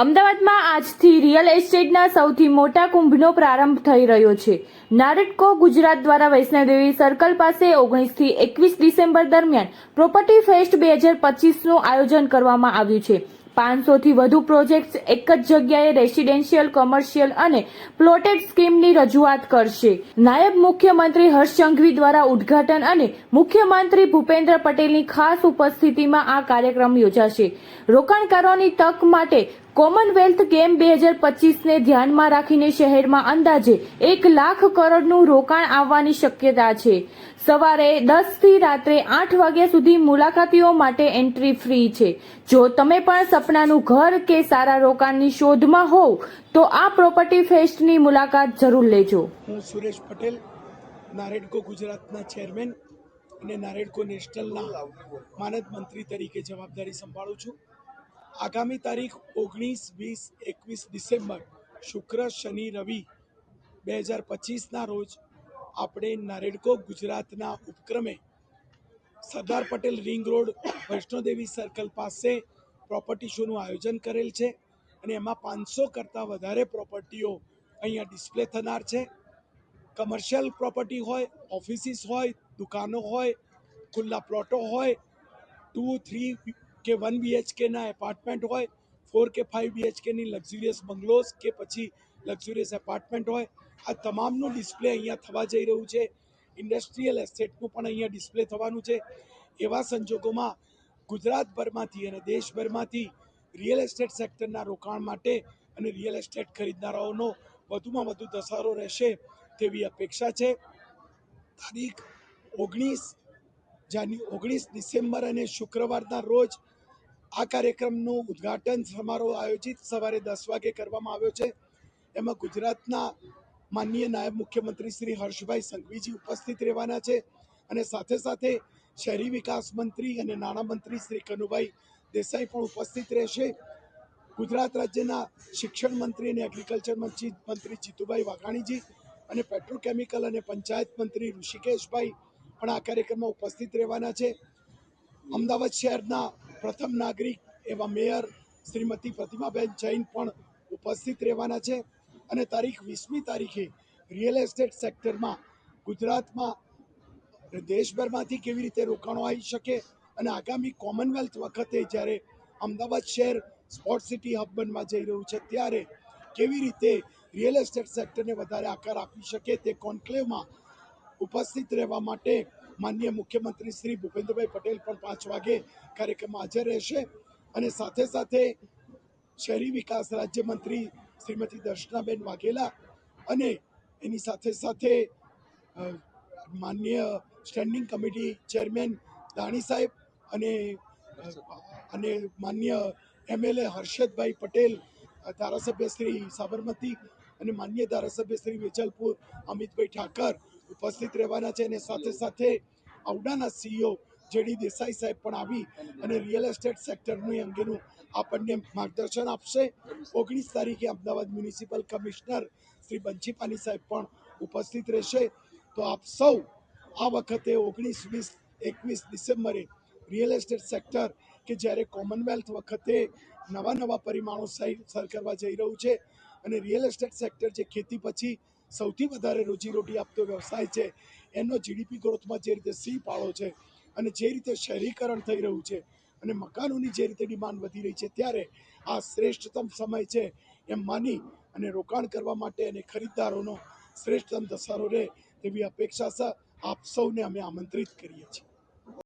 અમદાવાદમાં આજથી રિયલ એસ્ટેટના સૌથી મોટા કુંભનો પ્રારંભ થઈ રહ્યો છે. નારેડકો ગુજરાત દ્વારા વૈષ્ણોદેવી સર્કલ પાસે 19 થી 21 ડિસેમ્બર દરમિયાન પ્રોપર્ટી ફેસ્ટ 2025નું આયોજન કરવામાં આવ્યું છે. 500 થી વધુ પ્રોજેક્ટ્સ એક જ જગ્યાએ રેસિડેન્શિયલ, કોમર્શિયલ અને પ્લોટેડ સ્કીમની રજૂઆત કરશે. નાયબ મુખ્યમંત્રી હર્ષ સંઘવી દ્વારા ઉદ્ઘાટન અને મુખ્યમંત્રી ભૂપેન્દ્ર પટેલની ખાસ ઉપસ્થિતિમાં આ કાર્યક્રમ યોજાશે. રોકાણકારોની તક માટે કોમનવેલ્થ ગેમ 2025ને ધ્યાનમાં રાખીને શહેરમાં અંદાજે 1 લાખ કરોડનું રોકાણ આવવાની શક્યતા છે. સવારે 10 થી રાત્રે 8 વાગ્યા સુધી મુલાકાતીઓ માટે એન્ટ્રી ફ્રી છે. જો તમે પણ સપનાનું ઘર કે સારા રોકાણની શોધમાં હોવ તો આ પ્રોપર્ટી ફેસ્ટની મુલાકાત જરૂર લેજો. હું સુરેશ પટેલ, નારેડકો ગુજરાતના ચેરમેન અને નારેડકો નેશનલના માનદ મંત્રી તરીકે જવાબદારી સંભાળું છું. આગામી તારીખ 19, 20, 21 ડિસેમ્બર શુક્ર, શનિ, રવિ 2025ના રોજ આપણે નારેડકો ગુજરાતના ઉપક્રમે Sardar Patel ring road, Vaishnodevi circle પાસે પ્રોપર્ટી શોનું આયોજન કરેલ છે અને એમાં 500 કરતાં વધારે પ્રોપર્ટીઓ અહીંયા ડિસ્પ્લે થનાર છે. કમર્શિયલ પ્રોપર્ટી હોય, ઓફિસીસ હોય, દુકાનો હોય, ખુલ્લા પ્લોટો હોય, 2, 3 કે 1 BHKના એપાર્ટમેન્ટ હોય, 4 કે 5 BHKની લક્ઝુરિયસ બંગલોઝ કે પછી લક્ઝુરિયસ એપાર્ટમેન્ટ હોય, આ તમામનું ડિસ્પ્લે અહીંયા થવા જઈ રહ્યું છે. ઇન્ડસ્ટ્રીયલ એસ્ટેટનું પણ અહીંયા ડિસ્પ્લે થવાનું છે. એવા સંજોગોમાં ગુજરાતભરમાંથી અને દેશભરમાંથી રિયલ એસ્ટેટ સેક્ટરના રોકાણ માટે અને રિયલ એસ્ટેટ ખરીદનારાઓનો વધુમાં વધુ ધસારો રહેશે તેવી અપેક્ષા છે. તારીખ 19 ડિસેમ્બર અને શુક્રવારના રોજ આ કાર્યક્રમનું ઉદ્ઘાટન સમારોહ આયોજિત સવારે 10 વાગે કરવામાં આવ્યો છે. એમાં ગુજરાતના માનનીય નાયબ મુખ્યમંત્રી શ્રી હર્ષભાઈ સંઘવીજી ઉપસ્થિત રહેવાના છે અને સાથે સાથે શહેરી વિકાસ મંત્રી અને નાણામંત્રી શ્રી કનુભાઈ દેસાઈ પણ ઉપસ્થિત રહેશે. ગુજરાત રાજ્યના શિક્ષણ મંત્રી અને એગ્રીકલ્ચર મંત્રી જીતુભાઈ વાઘાણીજી અને પેટ્રોકેમિકલ અને પંચાયત મંત્રી ઋષિકેશભાઈ પણ આ કાર્યક્રમમાં ઉપસ્થિત રહેવાના છે. અમદાવાદ શહેરના પ્રથમ નાગરિક એવા મેયર શ્રીમતી પ્રતિમાબેન જૈન પણ ઉપસ્થિત રહેવાના છે અને તારીખ 20મી તારીખે રિયલ એસ્ટેટ સેક્ટરમાં ગુજરાતમાં દેશભરમાંથી કેવી રીતે રોકાણો આવી શકે અને આગામી કોમનવેલ્થ વખતે જ્યારે અમદાવાદ શહેર સ્પોર્ટ સિટી હબ બનવા જઈ રહ્યું છે ત્યારે કેવી રીતે રિયલ એસ્ટેટ સેક્ટરને વધારે આકાર આપી શકે તે કોન્ક્લેવમાં ઉપસ્થિત રહેવા માટે માનનીય મુખ્યમંત્રી શ્રી ભૂપેન્દ્રભાઈ પટેલ પણ 5 વાગે કાર્યક્રમમાં હાજર રહેશે અને સાથે સાથે શહેરી વિકાસ રાજ્યમંત્રી શ્રીમતી દર્શનાબેન વાઘેલા અને એની સાથે સાથે માનનીય સ્ટેન્ડિંગ કમિટી ચેરમેન દાણી સાહેબ અને માનનીય MLA હર્ષદભાઈ પટેલ, ધારાસભ્ય શ્રી સાબરમતી અને માનનીય ધારાસભ્ય શ્રી વેજલપુર અમિતભાઈ ઠાકર ઉપસ્થિત રહેવાના છે અને સાથે સાથે ઔડાના CEO JD દેસાઈ સાહેબ પણ આવી અને રિયલ એસ્ટેટ સેક્ટરનું અંગેનું આપણને માર્ગદર્શન આપશે. 19 તારીખે અમદાવાદ મ્યુનિસિપલ કમિશનર શ્રી બંચીપાની સાહેબ પણ ઉપસ્થિત રહેશે. તો આપ સૌ આ વખતે 19, 20, 21 ડિસેમ્બરે રિયલ એસ્ટેટ સેક્ટર કે જ્યારે કોમનવેલ્થ વખતે નવા પરિમાણો સર કરવા જઈ રહ્યું છે અને રિયલ એસ્ટેટ સેક્ટર જે ખેતી પછી સૌથી વધારે રોજીરોટી આપતો વ્યવસાય છે એનો GDP ગ્રોથમાં જે રીતે સિંહ ફાળો છે અને જે રીતે શહેરીકરણ થઈ રહ્યું છે અને મકાનોની જે રીતે ડિમાન્ડ વધી રહી છે ત્યારે આ શ્રેષ્ઠતમ સમય છે એમ માની અને રોકાણ કરવા માટે અને ખરીદદારોનો શ્રેષ્ઠતમ ધસારો રહે તેવી અપેક્ષા આપ સૌને અમે આમંત્રિત કરીએ છીએ.